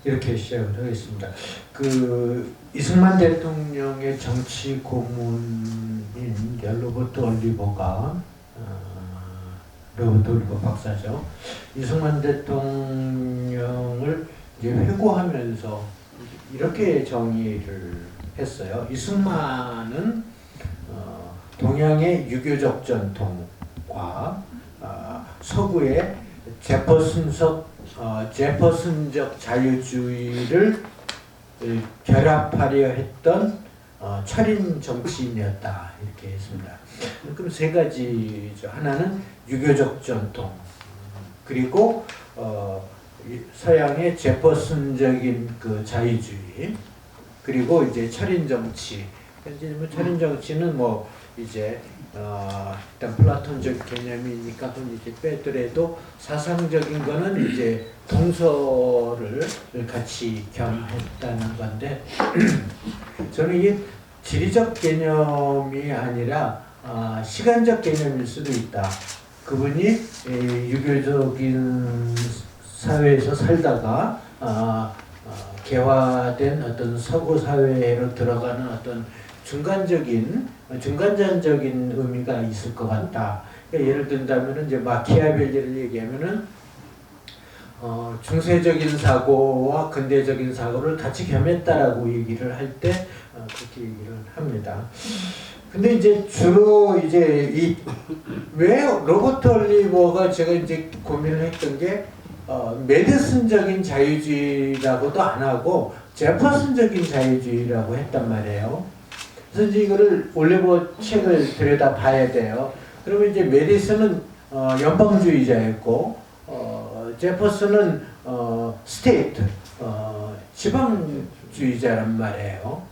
이렇게 시작을 하겠습니다. 이승만 대통령의 정치 고문인 로버트 올리버가 로버트 올리버 박사죠. 이승만 대통령을 이제 회고하면서 이렇게 정의를 했어요. 이승만은 동양의 유교적 전통과 서구의 제퍼슨적 자유주의를 결합하려 했던 철인 정치인이었다 이렇게 했습니다. 그럼 세 가지죠. 하나는 유교적 전통, 그리고 서양의 제퍼슨적인 그 자유주의, 그리고 이제 철인 정치. 철인 정치는 뭐 이제 일단 플라톤적 개념이니까 그건 이제 빼더라도 사상적인 거는 이제 동서를 같이 겸했다는 건데 저는 이게 지리적 개념이 아니라 시간적 개념일 수도 있다. 그분이 유교적인 사회에서 살다가 개화된 어떤 서구 사회로 들어가는 어떤 중간전적인 의미가 있을 것 같다. 그러니까 예를 든다면 이제 마키아벨리를 얘기하면은 중세적인 사고와 근대적인 사고를 같이 겸했다라고 얘기를 할 때 그렇게 얘기를 합니다. 근데 이제 주로 이제 왜 로버트 올리버가 제가 이제 고민을 했던 게 메디슨적인 자유주의라고도 안 하고 제퍼슨적인 자유주의라고 했단 말이에요. 그래서 이제 이거를 올리버 책을 들여다 봐야 돼요. 그러면 이제 메디슨은 연방주의자였고 제퍼슨은 스테이트 지방주의자란 말이에요.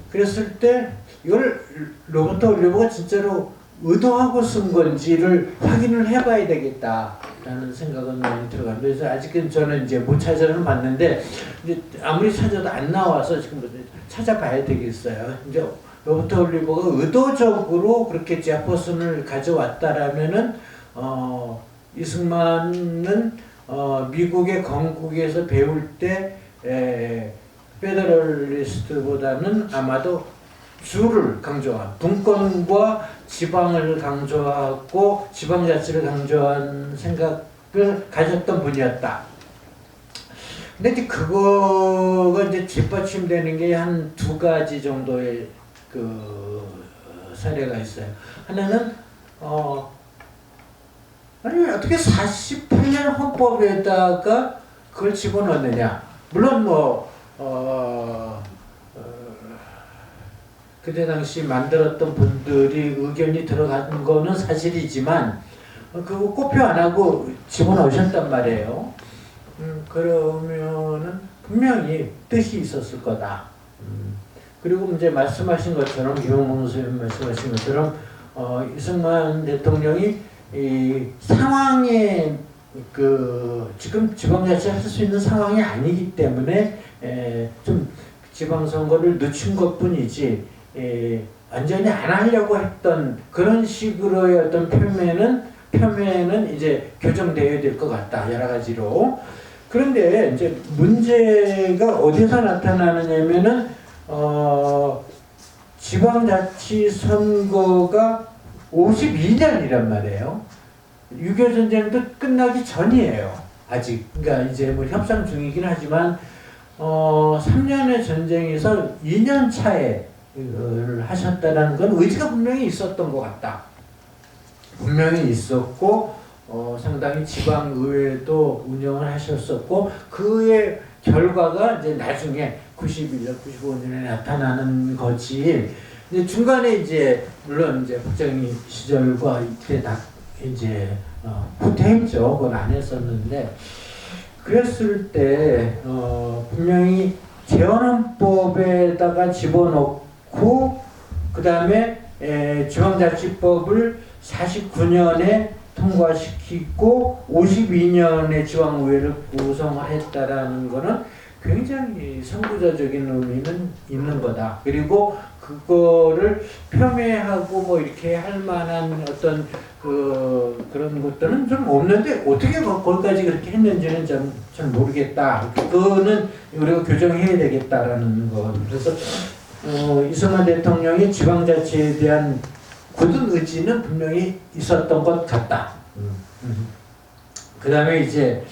그랬을 때 이걸 로버트 올리버가 진짜로 의도하고 쓴 건지를 확인을 해봐야 되겠다라는 생각은 많이 들어갑니다. 그래서 아직은 저는 이제 못 찾아는 봤는데 이제 아무리 찾아도 안 나와서 지금 찾아봐야 되겠어요. 이제 로버트 올리버가 의도적으로 그렇게 제퍼슨을 가져왔다라면은 이승만은 미국의 건국에서 배울 때 페더럴리스트보다는 아마도 주를 강조한 분권과 지방을 강조하고 지방자치를 강조한 생각을 가졌던 분이었다. 근데 이제 그거가 이제 뒷받침되는 게 한 두 가지 정도의 그 사례가 있어요. 하나는 아니 어떻게 48년 헌법에다가 그걸 집어넣느냐. 물론 뭐 그때 당시 만들었던 분들이 의견이 들어간 거는 사실이지만 그거 고표 안 하고 집어넣으셨단 말이에요. 그러면은 분명히 뜻이 있었을 거다. 그리고 이제 말씀하신 것처럼 김용문 선생님 말씀하신 것처럼 이승만 대통령이 이 상황에 지금 지방자치 할 수 있는 상황이 아니기 때문에 좀 지방선거를 늦춘 것뿐이지 완전히 안 하려고 했던 그런 식으로의 어떤 표면은 이제 교정되어야 될 것 같다. 여러 가지로. 그런데 이제 문제가 어디서 나타나느냐면은 지방자치 선거가 52년이란 말이에요. 6.25전쟁도 끝나기 전이에요. 아직. 그러니까 이제 뭐 협상 중이긴 하지만 3년의 전쟁에서 2년 차에 하셨다라는 건 의지가 분명히 있었던 것 같다. 분명히 있었고 상당히 지방의회도 운영을 하셨었고 그의 결과가 이제 나중에 91년, 95년에 나타나는 거지. 이제 중간에 이제 물론 이제 박정희 시절과 이때 다 이제 후퇴했죠. 그건 안 했었는데 그랬을 때 분명히 재헌헌법에다가 집어넣고 그 다음에 지방자치법을 49년에 통과시키고 52년에 지방의회를 구성을 했다라는 거는 굉장히 선구자적인 의미는 있는 거다. 그리고 그거를 폄훼하고 뭐 이렇게 할 만한 어떤 그런 것들은 좀 없는데 어떻게 거기까지 그렇게 했는지는 잘 모르겠다. 그거는 우리가 교정해야 되겠다라는 거. 그래서 이승만 대통령이 지방자치에 대한 굳은 의지는 분명히 있었던 것 같다. 그 다음에 이제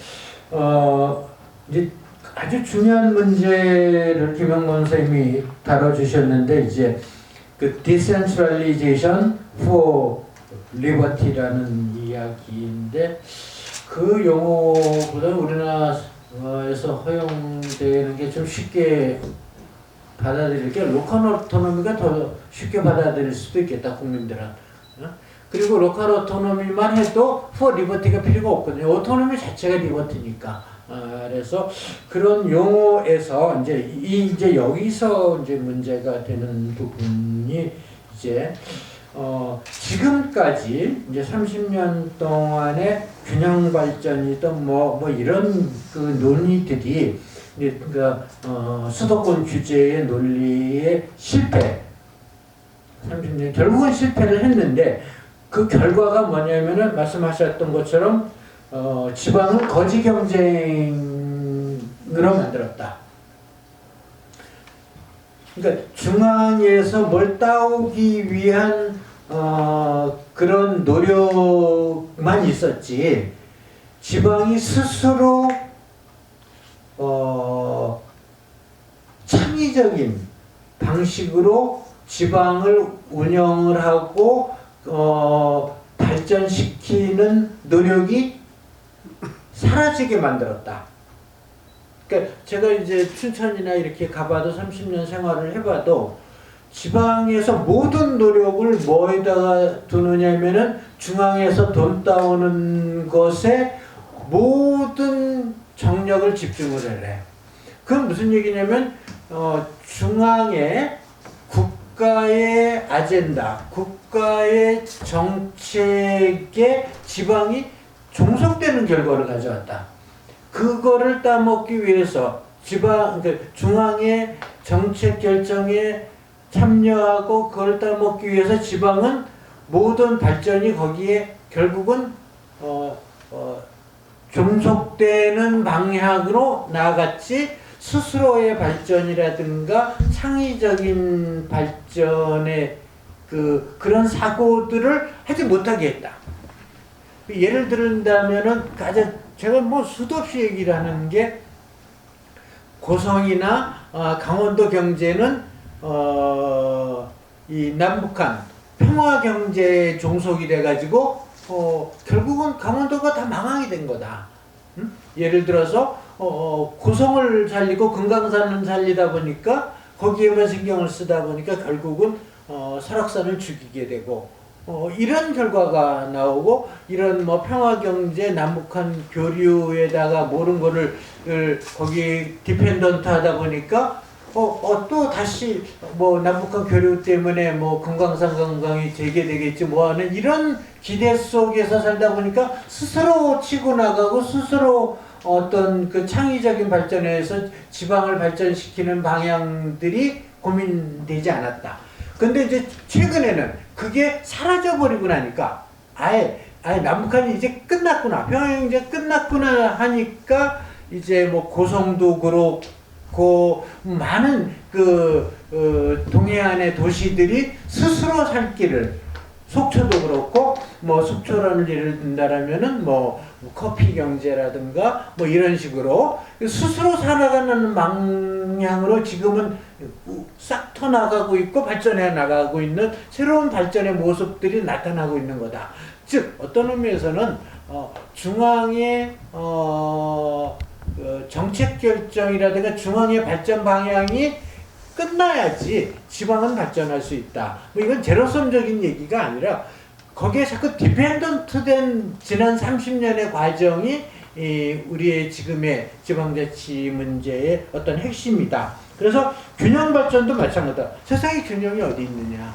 아주 중요한 문제를 김영건 선생님이 다뤄주셨는데, 이제 그 Decentralization for Liberty라는 이야기인데, 그 용어보다 우리나라에서 허용되는 게 좀 쉽게 받아들일 게 로컬 오토노미가 더 쉽게 받아들일 수도 있겠다, 국민들은. 그리고 로컬 오토노미만 해도 for liberty가 필요가 없거든요. 오토노미 자체가 리버티니까. 그래서 그런 용어에서 이제 여기서 이제 문제가 되는 부분이 이제 지금까지 이제 30년 동안의 균형 발전이든 뭐 이런 그 논의들이 그러니까 수도권 규제의 논리의 실패, 30년 결국은 실패를 했는데 그 결과가 뭐냐면은 말씀하셨던 것처럼 지방을 거지 경쟁으로 만들었다. 그러니까 중앙에서 뭘 따오기 위한 그런 노력만 있었지, 지방이 스스로 창의적인 방식으로 지방을 운영을 하고 발전시키는 노력이 사라지게 만들었다. 그러니까 제가 이제 춘천이나 이렇게 가봐도 30년 생활을 해봐도 지방에서 모든 노력을 뭐에다가 두느냐면은 중앙에서 돈 따오는 것에 모든 정력을 집중을 해. 그건 무슨 얘기냐면 중앙에 국가의 아젠다, 국가의 정책에 지방이 종속되는 결과를 가져왔다. 그거를 따먹기 위해서 그러니까 중앙의 정책 결정에 참여하고 그걸 따먹기 위해서 지방은 모든 발전이 거기에 결국은 종속되는 방향으로 나아갔지, 스스로의 발전이라든가 창의적인 발전의 그런 사고들을 하지 못하게 했다. 예를 들은다면은 제가 뭐 수도 없이 얘기를 하는 게, 고성이나 강원도 경제는 이 남북한 평화 경제에 종속이 돼가지고 결국은 강원도가 다 망하게 된 거다. 예를 들어서 고성을 살리고 금강산을 살리다 보니까 거기에만 신경을 쓰다 보니까 결국은 설악산을 죽이게 되고, 이런 결과가 나오고, 이런 뭐 평화경제, 남북한 교류에다가 모든 거를 거기 디펜던트 하다 보니까 또 다시 뭐 남북한 교류 때문에 뭐 금강산 관광이 재개되겠지 뭐 하는 이런 기대 속에서 살다 보니까 스스로 치고 나가고 스스로 어떤 그 창의적인 발전에서 지방을 발전시키는 방향들이 고민되지 않았다. 근데 이제 최근에는 그게 사라져버리고 나니까 아예 남북한이 이제 끝났구나, 평화경제 끝났구나 하니까 이제 뭐 고성도 그렇고 많은 동해안의 도시들이 스스로 살 길을, 속초도 그렇고 뭐 속초라는 예를 든다라면은 뭐 커피 경제라든가 뭐 이런 식으로 스스로 살아가는 방향으로 지금은 싹 터나가고 있고 발전해 나가고 있는 새로운 발전의 모습들이 나타나고 있는 거다. 즉 어떤 의미에서는 중앙의 정책 결정이라든가 중앙의 발전 방향이 끝나야지 지방은 발전할 수 있다. 뭐 이건 제로섬적인 얘기가 아니라 거기에 자꾸 디펜던트된 지난 30년의 과정이 우리의 지금의 지방자치 문제의 어떤 핵심이다. 그래서 균형 발전도 마찬가지다. 세상에 균형이 어디 있느냐?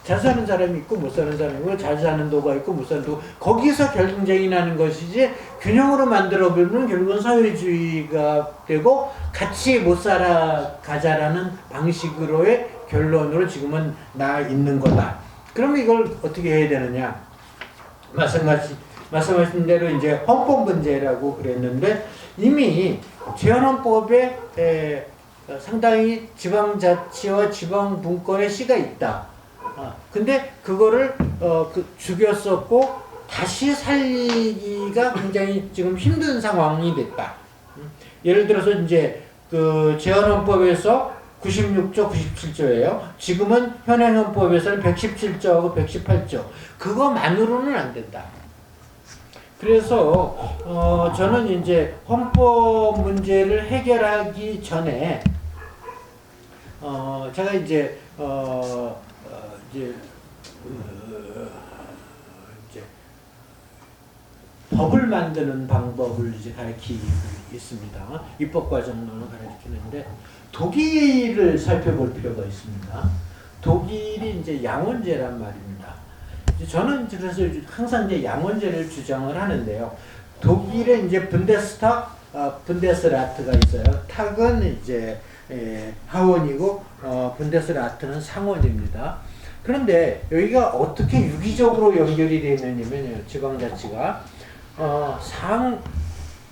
잘 사는 사람이 있고 못 사는 사람이 있고 잘 사는 도가 있고 못 사는 도 거기서 경쟁이 나는 것이지 균형으로 만들어 보면 결국은 사회주의가 되고 같이 못 살아가자라는 방식으로의 결론으로 지금은 나 있는 거다. 그러면 이걸 어떻게 해야 되느냐? 말씀하신 대로 이제 헌법 문제라고 그랬는데 이미 재헌헌법에 상당히 지방자치와 지방분권의 씨가 있다. 근데 그거를 죽였었고 다시 살리기가 굉장히 지금 힘든 상황이 됐다. 예를 들어서 이제 그 재헌헌법에서 96조, 97조예요. 지금은 현행 헌법에서는 117조하고 118조. 그거만으로는 안 된다. 그래서 저는 이제 헌법 문제를 해결하기 전에 제가 이제 법을 만드는 방법을 이제 가르치고 있습니다. 입법 과정론을 가르치는데 독일을 살펴볼 필요가 있습니다. 독일이 이제 양원제란 말입니다. 저는 그래서 항상 이제 양원제를 주장을 하는데요. 독일에 이제 분데스라트가 있어요. 탁은 이제 하원이고 분데스라트는 상원입니다. 그런데 여기가 어떻게 유기적으로 연결이 되어 있느냐면요. 지방자치가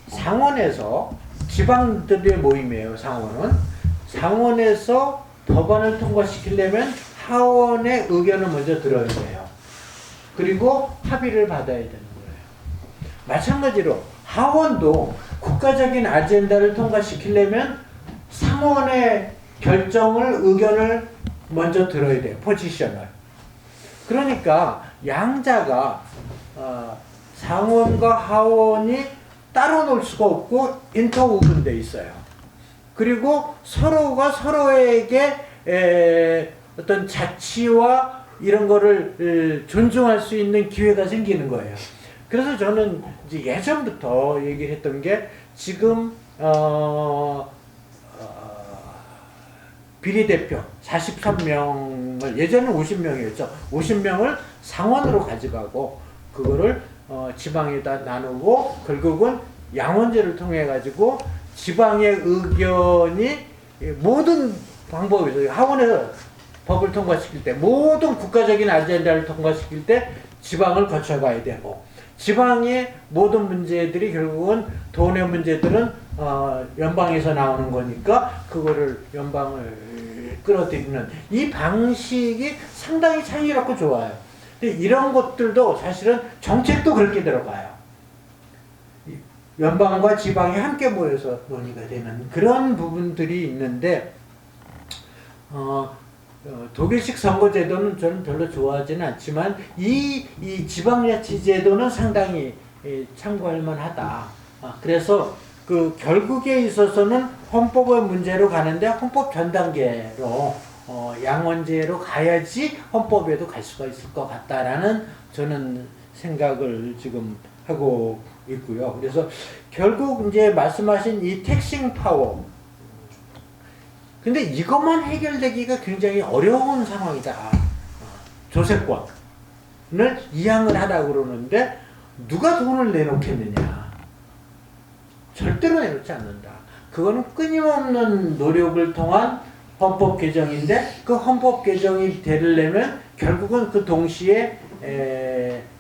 상원에서 지방들의 모임이에요. 상원에서 법안을 통과시키려면 하원의 의견을 먼저 들어야 돼요. 그리고 합의를 받아야 되는 거예요. 마찬가지로 하원도 국가적인 아젠다를 통과시키려면 상원의 의견을 먼저 들어야 돼요. 포지션을. 그러니까 양자가 상원과 하원이 따로 놀 수가 없고 인터우분돼 있어요. 그리고 서로가 서로에게 어떤 자치와 이런 거를 존중할 수 있는 기회가 생기는 거예요. 그래서 저는 이제 예전부터 얘기를 했던 게 지금 비례대표 43명을 예전에 50명이었죠. 50명을 상원으로 가져가고 그거를 지방에다 나누고 결국은 양원제를 통해 가지고 지방의 의견이 모든 방법에서 하원에서 법을 통과시킬 때 모든 국가적인 아젠다를 통과시킬 때 지방을 거쳐가야 되고 지방의 모든 문제들이 결국은 돈의 문제들은 연방에서 나오는 거니까 그거를 연방을 끌어들이는 이 방식이 상당히 창의롭고 좋아요. 근데 이런 것들도 사실은 정책도 그렇게 들어가요. 연방과 지방이 함께 모여서 논의가 되는 그런 부분들이 있는데 독일식 선거제도는 저는 별로 좋아하지는 않지만 이 지방자치제도는 상당히 참고할 만하다. 그래서 그 결국에 있어서는 헌법의 문제로 가는데 헌법 전 단계로 양원제로 가야지 헌법에도 갈 수가 있을 것 같다라는 저는 생각을 지금 하고 있고요. 그래서 결국 이제 말씀하신 이 택싱 파워. 근데 이것만 해결되기가 굉장히 어려운 상황이다. 조세권을 이양을 하라고 그러는데 누가 돈을 내놓겠느냐. 절대로 내놓지 않는다. 그거는 끊임없는 노력을 통한 헌법 개정인데 그 헌법 개정이 되려면 결국은 그 동시에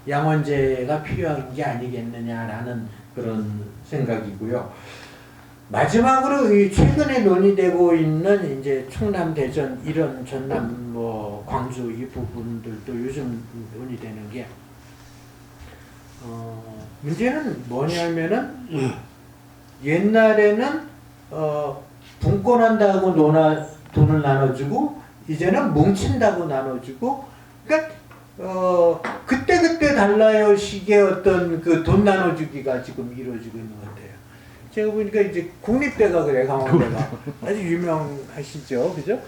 양원제가 필요한 게 아니겠느냐라는 그런 생각이고요. 마지막으로 이 최근에 논의되고 있는 이제 충남, 대전, 이런 전남, 광주 이 부분들도 요즘 논의되는 게 문제는 뭐냐면은 옛날에는 분권한다고 돈을 나눠주고 이제는 뭉친다고 나눠주고 그러니까 그때 달라요 식의 어떤 그 돈 나눠주기가 지금 이루어지고 있는 것 같아요. 제가 보니까 이제 국립대가 그래, 강원대가 아주 유명하시죠, 그죠?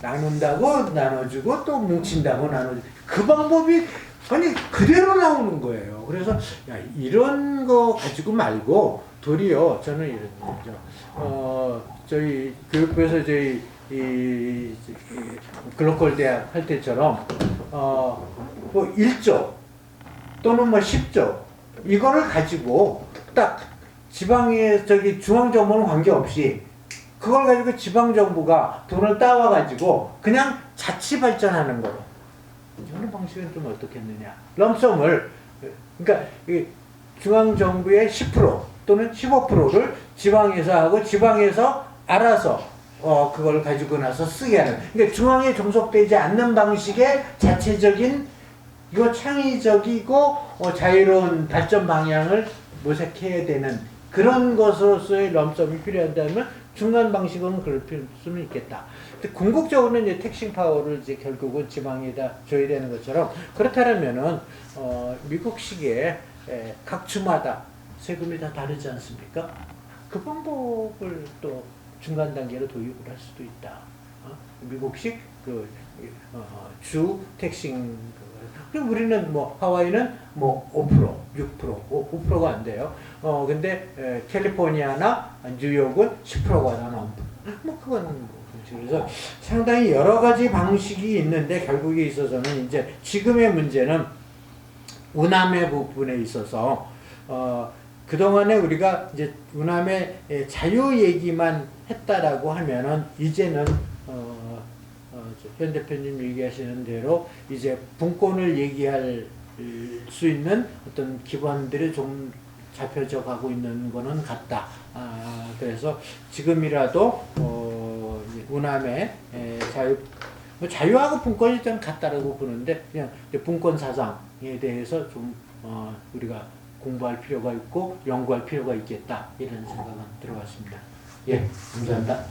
나눈다고 나눠주고 또 뭉친다고 나눠주고 그 방법이 아니 그대로 나오는 거예요. 그래서 야, 이런 거 가지고 말고 도리어 저는 이런 거죠. 저희 교육부에서 저희 이 글로컬 대학 할 때처럼 뭐 1조 또는 뭐 10조 이거를 가지고 딱 지방에 저기 중앙정부는 관계없이 그걸 가지고 지방정부가 돈을 따와가지고 그냥 자치 발전하는 거로 이런 방식은 좀 어떻겠느냐. 럼섬을 그러니까 중앙정부의 10% 또는 15%를 지방에서 하고 지방에서 알아서 그걸 가지고 나서 쓰게 하는. 그러니까 중앙에 종속되지 않는 방식의 자체적인 이거 창의적이고 자유로운 발전 방향을 모색해야 되는 그런 것으로서의 럼섬이 필요하다면 중간 방식으로는 그럴 수는 있겠다. 근데 궁극적으로는 이제 택싱 파워를 이제 결국은 지방에다 줘야 되는 것처럼 그렇다면은 미국식의 각 주마다 세금이 다 다르지 않습니까? 그 방법을 또 중간 단계로 도입을 할 수도 있다. 미국식 주 택싱. 그럼 우리는 뭐 하와이는 뭐 5%, 6%, 5%가 안 돼요. 근데 캘리포니아나 뉴욕은 10%가 나눠. 뭐 그건 뭐 그래서 상당히 여러 가지 방식이 있는데 결국에 있어서는 이제 지금의 문제는 운함의 부분에 있어서 그동안에 우리가 이제 운함의 자유 얘기만 했다라고 하면은 이제는 현 대표님 얘기하시는 대로 이제 분권을 얘기할 수 있는 어떤 기반들이 좀 잡혀져 가고 있는 거는 같다. 그래서 지금이라도 운함의 자유하고 분권이 좀 같다라고 보는데 그냥 분권 사상에 대해서 좀 우리가 공부할 필요가 있고 연구할 필요가 있겠다 이런 생각은 들어봤습니다. 예, 감사합니다.